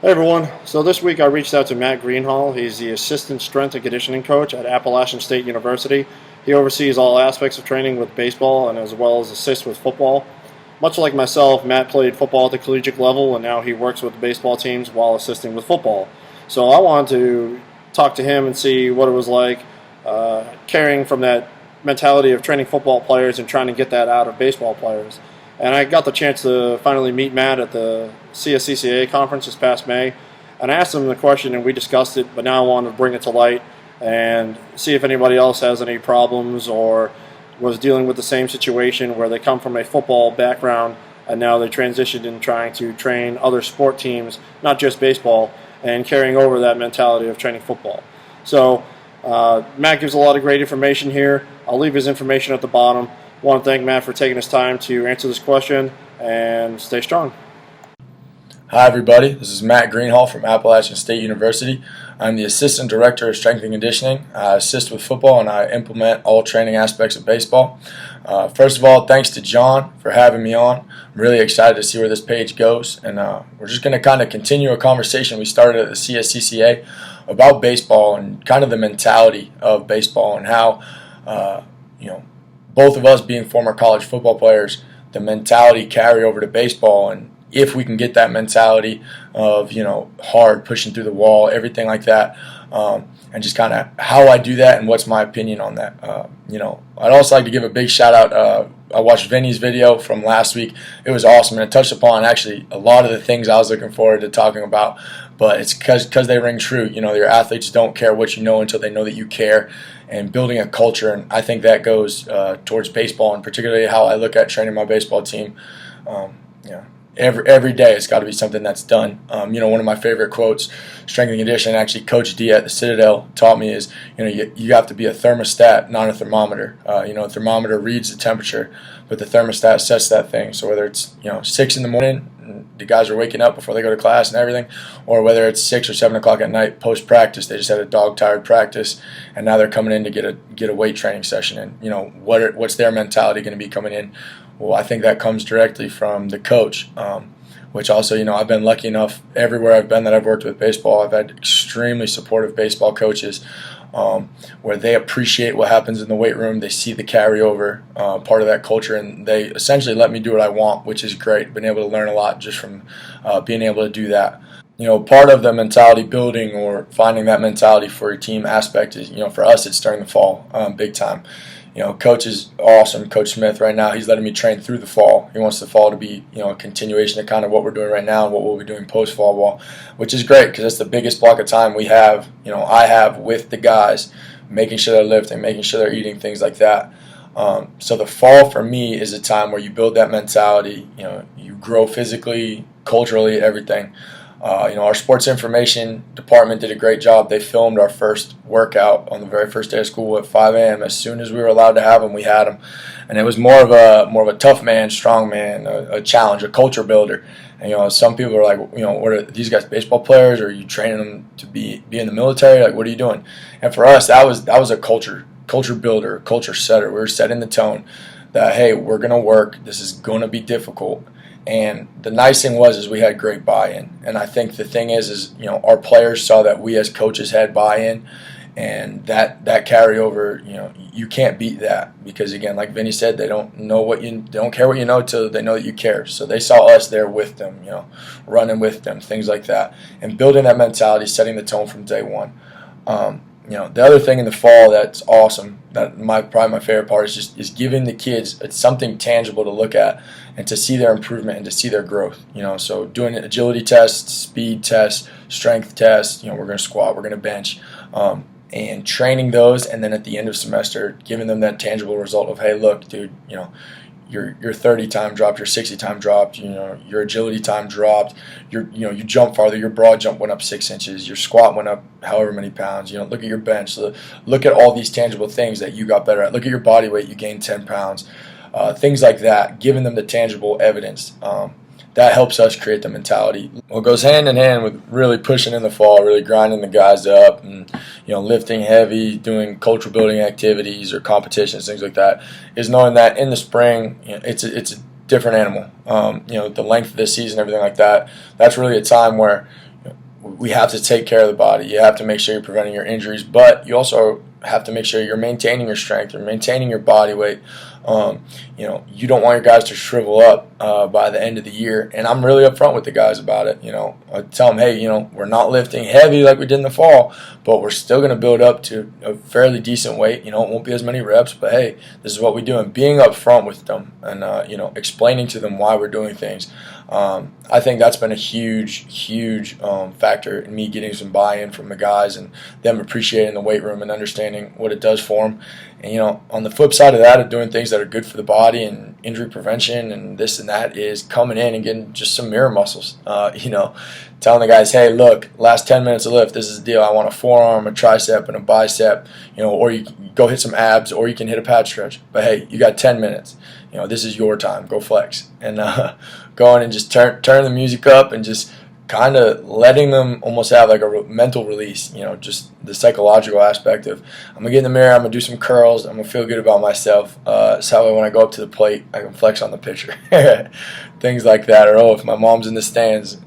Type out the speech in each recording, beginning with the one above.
Hey everyone. So this week I reached out to Matt Greenhalgh. He's the assistant strength and conditioning coach at Appalachian State University. He oversees all aspects of training with baseball and as well as assists with football. Much like myself, Matt played football at the collegiate level and now he works with the baseball teams while assisting with football. So I wanted to talk to him and see what it was like carrying from that mentality of training football players and trying to get that out of baseball players. And I got the chance to finally meet Matt at the CSCCA conference this past May. And I asked him the question and we discussed it, but now I wanted to bring it to light and see if anybody else has any problems or was dealing with the same situation where they come from a football background and now they transitioned in trying to train other sport teams, not just baseball, and carrying over that mentality of training football. So Matt gives a lot of great information here. I'll leave his information at the bottom. I want to thank Matt for taking his time to answer this question, and stay strong. Hi everybody, this is Matt Greenhalgh from Appalachian State University. I'm the Assistant Director of Strength and Conditioning. I assist with football and I implement all training aspects of baseball. First of all, thanks to John for having me on. I'm really excited to see where this page goes, and we're just going to kind of continue a conversation we started at the CSCCA about baseball and kind of the mentality of baseball and how, both of us being former college football players, the mentality carry over to baseball, and if we can get that mentality of, hard, pushing through the wall, everything like that, and just kind of how I do that and what's my opinion on that. I'd also like to give a big shout out. I watched Vinny's video from last week. It was awesome, and it touched upon actually a lot of the things I was looking forward to talking about, but it's because they ring true. Your athletes don't care what you know until they know that you care, and building a culture, and I think that goes towards baseball, and particularly how I look at training my baseball team. Every day it's got to be something that's done. One of my favorite quotes, strength and conditioning, actually Coach D at the Citadel taught me is, you have to be a thermostat, not a thermometer. A thermometer reads the temperature, but the thermostat sets that thing. So whether it's 6 in the morning, the guys are waking up before they go to class and everything, or whether it's 6 or 7 o'clock at night post practice, they just had a dog tired practice, and now they're coming in to get a weight training session. And what's their mentality going to be coming in? Well, I think that comes directly from the coach, which also, I've been lucky enough everywhere I've been that I've worked with baseball. I've had extremely supportive baseball coaches where they appreciate what happens in the weight room. They see the carryover part of that culture, and they essentially let me do what I want, which is great. Been able to learn a lot just from being able to do that. Part of the mentality building or finding that mentality for your team aspect is, for us, it's during the fall, big time. Coach is awesome, Coach Smith, right now. He's letting me train through the fall. He wants the fall to be, a continuation of kind of what we're doing right now and what we'll be doing post-fall ball, which is great because that's the biggest block of time we have, I have with the guys, making sure they're lifting, making sure they're eating, things like that. So the fall for me is a time where you build that mentality, you grow physically, culturally, everything. Our sports information department did a great job. They filmed our first workout on the very first day of school at 5 a.m. As soon as we were allowed to have them, we had them, and it was more of a tough man, strong man, a challenge, a culture builder. And some people are like, what are these guys, baseball players? Or are you training them to be in the military? Like, what are you doing? And for us, that was a culture builder, culture setter. We were setting the tone that, hey, we're gonna work. This is gonna be difficult. And the nice thing is we had great buy-in. And I think the thing is our players saw that we as coaches had buy-in, and that carryover, you can't beat that because, again, like Vinny said, they don't care what you know till they know that you care. So they saw us there with them, running with them, things like that, and building that mentality, setting the tone from day one. The other thing in the fall that's awesome, that probably my favorite part is giving the kids something tangible to look at and to see their improvement and to see their growth. So doing agility tests, speed tests, strength tests. We're going to squat, we're going to bench, and training those, and then at the end of semester, giving them that tangible result of, hey, look, dude, your 30 time dropped, your 60 time dropped, your agility time dropped, you jump farther, your broad jump went up 6 inches, your squat went up however many pounds, look at your bench, look at all these tangible things that you got better at, look at your body weight, you gained 10 pounds, things like that, giving them the tangible evidence. That helps us create the mentality. Well, it goes hand in hand with really pushing in the fall, really grinding the guys up, and lifting heavy, doing culture building activities or competitions, things like that. Is knowing that in the spring, it's a different animal. The length of the season, everything like that. That's really a time where we have to take care of the body. You have to make sure you're preventing your injuries, but you also have to make sure you're maintaining your strength, you're maintaining your body weight. You don't want your guys to shrivel up by the end of the year. And I'm really upfront with the guys about it. I tell them, hey, we're not lifting heavy like we did in the fall, but we're still going to build up to a fairly decent weight. It won't be as many reps, but hey, this is what we do. And being upfront with them and, explaining to them why we're doing things. I think that's been a huge factor in me getting some buy-in from the guys and them appreciating the weight room and understanding what it does for them. And, on the flip side of that, of doing things that are good for the body and injury prevention and this and that, is coming in and getting just some mirror muscles. Telling the guys, hey, look, last 10 minutes of lift, this is the deal. I want a forearm, a tricep, and a bicep, or you can go hit some abs, or you can hit a pad stretch. But hey, you got 10 minutes. This is your time. Go flex. And going and just turn the music up and just kind of letting them almost have like a mental release, just the psychological aspect of, I'm going to get in the mirror, I'm going to do some curls, I'm going to feel good about myself. So when I go up to the plate, I can flex on the pitcher. Things like that. Or, if my mom's in the stands,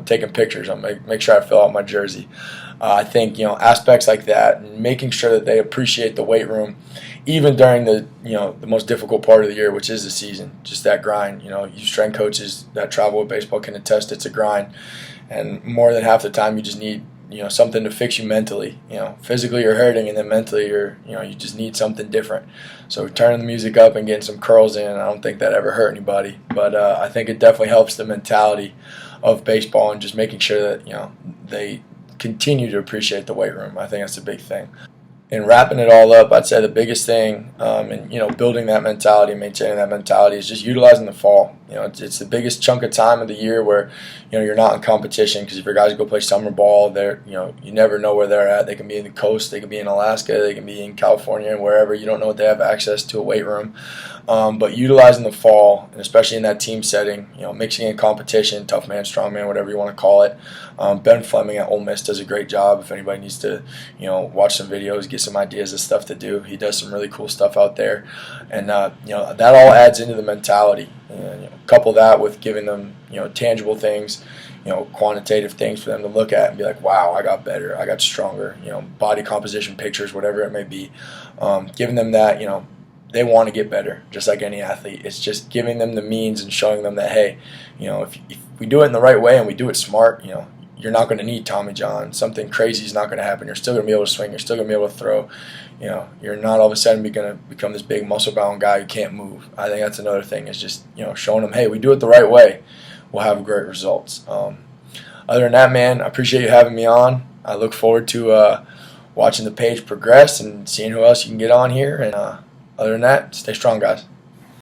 taking pictures, I'll make sure I fill out my jersey. I think, aspects like that, and making sure that they appreciate the weight room, even during the most difficult part of the year, which is the season, just that grind. You strength coaches that travel with baseball can attest it's a grind. And more than half the time, you just need something to fix you mentally. Physically you're hurting, and then mentally you just need something different. So turning the music up and getting some curls in, I don't think that ever hurt anybody. But I think it definitely helps the mentality of baseball and just making sure that they continue to appreciate the weight room. I think that's a big thing. And wrapping it all up, I'd say the biggest thing, and building that mentality, maintaining that mentality, is just utilizing the fall. It's the biggest chunk of time of the year where you're not in competition, because if your guys go play summer ball, they're you never know where they're at. They can be in the coast, they can be in Alaska, they can be in California, and wherever. You don't know if they have access to a weight room. But utilizing the fall, and especially in that team setting, mixing in competition, tough man, strong man, whatever you want to call it. Ben Fleming at Ole Miss does a great job. If anybody needs to, watch some videos, get some ideas of stuff to do, he does some really cool stuff out there. And that all adds into the mentality. Couple that with giving them, tangible things, quantitative things for them to look at and be like, wow, I got better, I got stronger, body composition pictures, whatever it may be. Giving them that, they want to get better, just like any athlete. It's just giving them the means and showing them that, hey, if we do it in the right way and we do it smart, you're not going to need Tommy John. Something crazy is not going to happen. You're still going to be able to swing. You're still going to be able to throw. You're not all of a sudden going to become this big muscle-bound guy who can't move. I think that's another thing, is just, showing them, hey, we do it the right way, we'll have great results. Other than that, man, I appreciate you having me on. I look forward to watching the page progress and seeing who else you can get on here. And other than that, stay strong, guys.